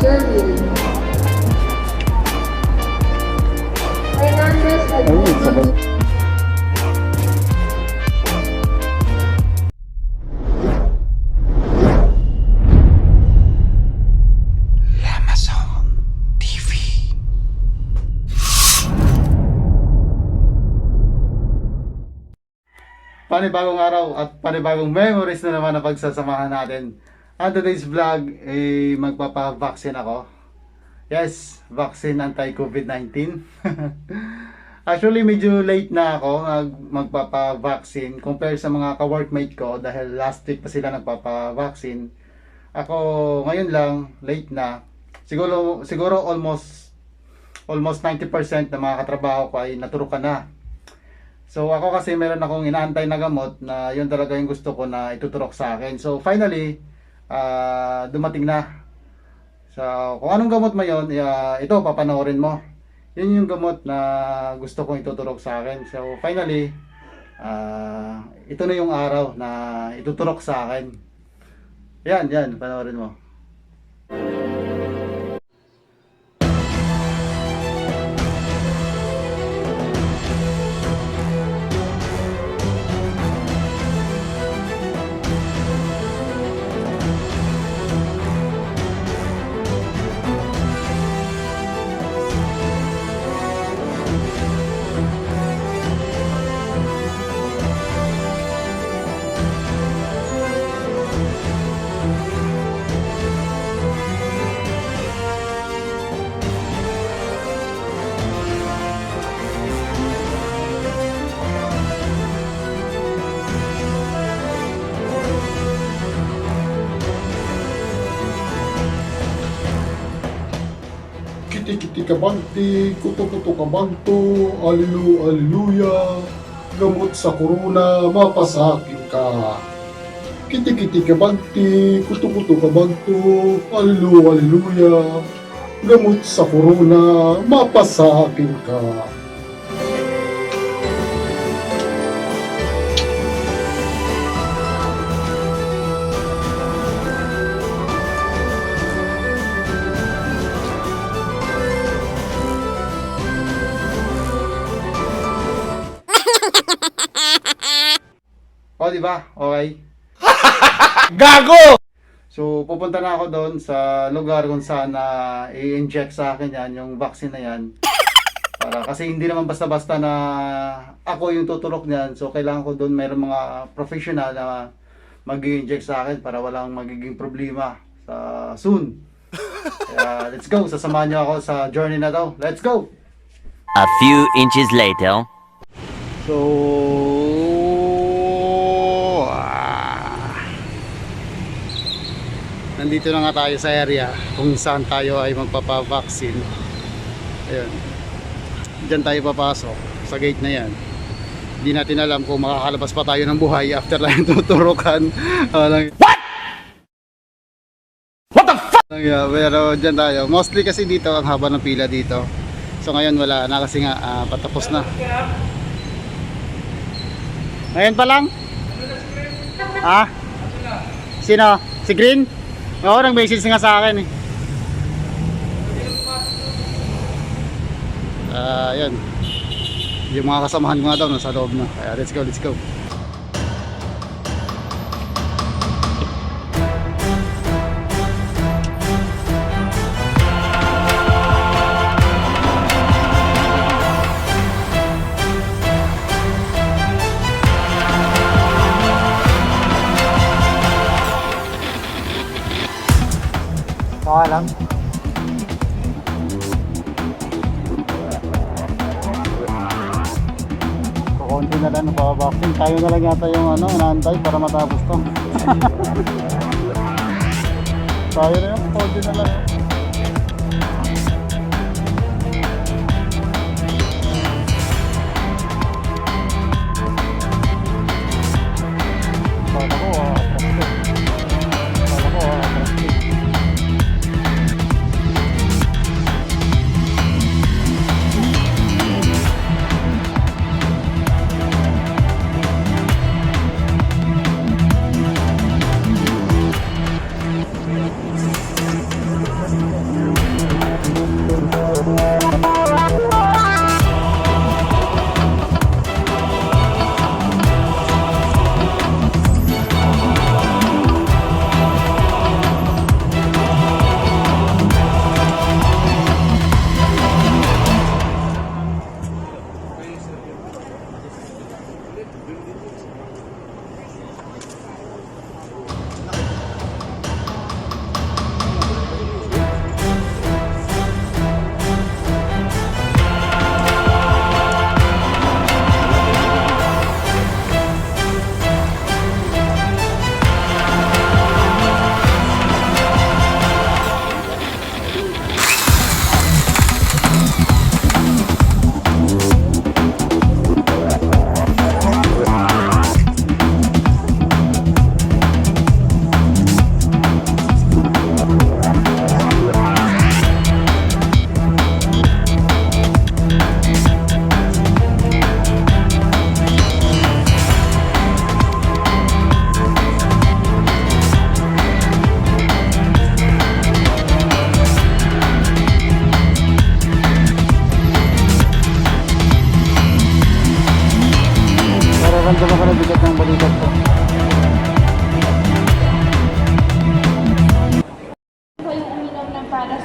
Germany. Fernandez Edmundo. Panibagong araw at panibagong memories na naman na pagsasamahan natin. Ang today's vlog ay magpapavaksin ako. Yes, vaccine anti-COVID-19. Actually, medyo late na ako magpapavaksin compare sa mga ka-workmate ko dahil last week pa sila nagpapavaksin. Ako ngayon lang, late na. Siguro almost 90% ng mga katrabaho ko ay naturukan na. So ako kasi meron akong inaantay na gamot na yun talaga yung gusto ko na ituturok sa akin. So finally, dumating na. So kung anong gamot mo yun, ito papanoorin mo. Yun yung gamot na gusto kong ituturok sa akin. So finally, ito na yung araw na ituturok sa akin. Yan, panoorin mo. Kiti-kiti kabanti, kuto-kuto kabanto, alilu, aliluya, gamot sa corona, mapasakin ka. Kiti-kiti kabanti, kuto-kuto kabanto, alilu, aliluya, gamot sa corona, mapasakin ka. O, di ba? Okay. Gago! So, pupunta na ako doon sa lugar kung saan i-inject sa akin yan, yung vaccine na yan. Kasi hindi naman basta-basta na ako yung tuturok niyan. So, kailangan ko doon mayroong mga professional na mag-i-inject sa akin para walang magiging problema sa soon. Kaya, let's go. Sasamahan niyo ako sa journey na to. Let's go! A few inches later. So, nandito na nga tayo sa area kung saan tayo ay magpapavaksin. Ayun. Diyan tayo papasok sa gate na yan. Hindi natin alam kung makakalabas pa tayo ng buhay after tayo tuturukan. What? What the fuck? Pero diyan tayo. Mostly kasi dito ang haba ng pila dito. So ngayon wala na kasi nga patapos na. Ngayon pa lang? Ha? Sino? Si Green? Oo, nag-message nga sa akin eh. Yan. Yung mga kasamahan ko nga daw nasa loob na. Kaya let's go. Okay lang. Kukunti na lang napapabaksin. Tayo na lang yata yung inaantay para matapos to. Tayo na yun, kukunti na lang.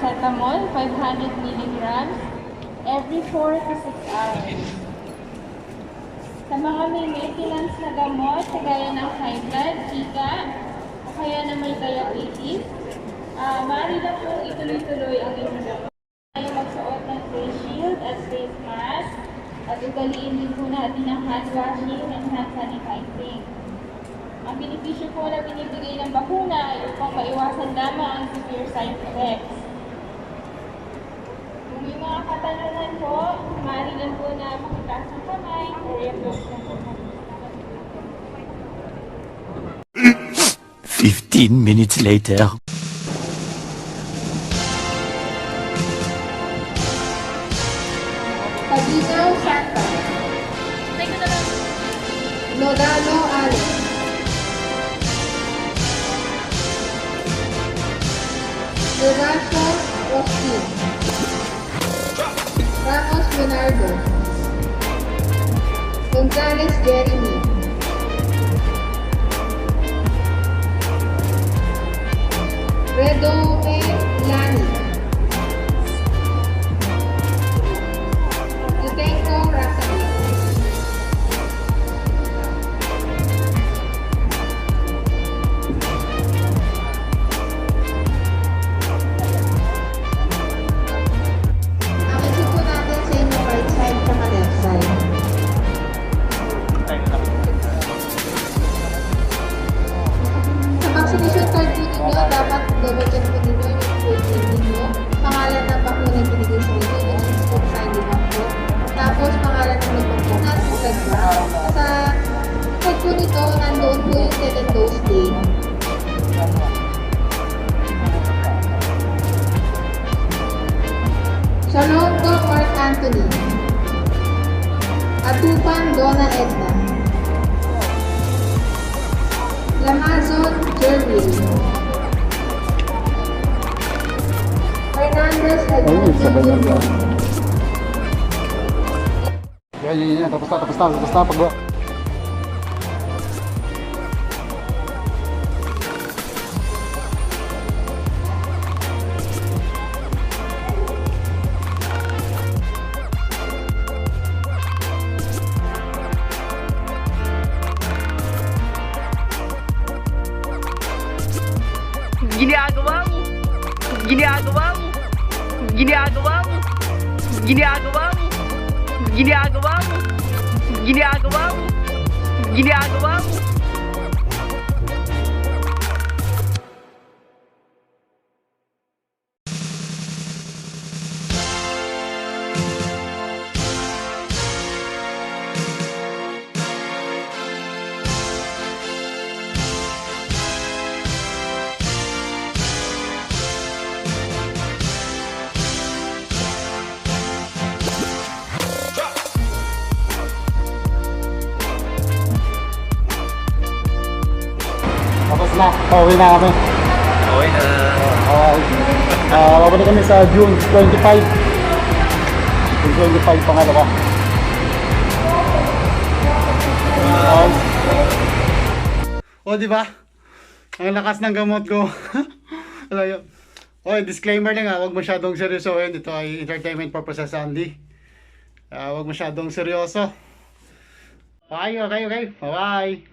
paracetamol, 500 milligrams, every 4 to 6 hours. Sa mga may maintenance na gamot, kagaya ng high blood, chika, o kaya na may diabetes, maaari na po ituloy-tuloy ang inyong gamot. Ay magsuot ng face shield at face mask, at ugaliin din po natin ang hand washing and hand sanitizing. Ang benepisyo po na binibigay ng bakuna ay upang maiwasan lamang ang severe side effects. Kung may mga katanungan po, maaari lang po na makitaas ng kamay or i-approach lang po. 15 minutes later. Paginaw Santa. Lodano Alex. Loracio Austin. Ramos Leonardo. Gonzales Jeremy. Redome Lani. Yutenko Rasabi. Ang isip po natin sa inyong right side sa left side. Sa vaccination card po ninyo, dapat double check po ninyo yung full name ninyo, pangalan ng bakuna na binigay sa inyo, which is po sign limang po. Tapos pangalan ng nagpapuna, second ba? Sa card po nito, nandoon po yung second dose date. Shalongo Mark Anthony. Atupan Donna Edna. Lamazon Jervil. Fernandez Edmundo. Yan. Tapos na. Pag Ginagawa mo! Ginagawa mo! Ginagawa mo! Ginagawa mo! Ginagawa mo! Ginagawa mo! Ginagawa mo! Tapos na. Pauwi na kami. Okay na. Babalik kami sa June 25. June 25, pangalawa. O, di ba? Ang lakas ng gamot ko. Ano yun? Okay, disclaimer lang huwag masyadong seryosohin. Ito ay entertainment purposes only. Huwag masyadong seryoso. Okay. Bye-bye.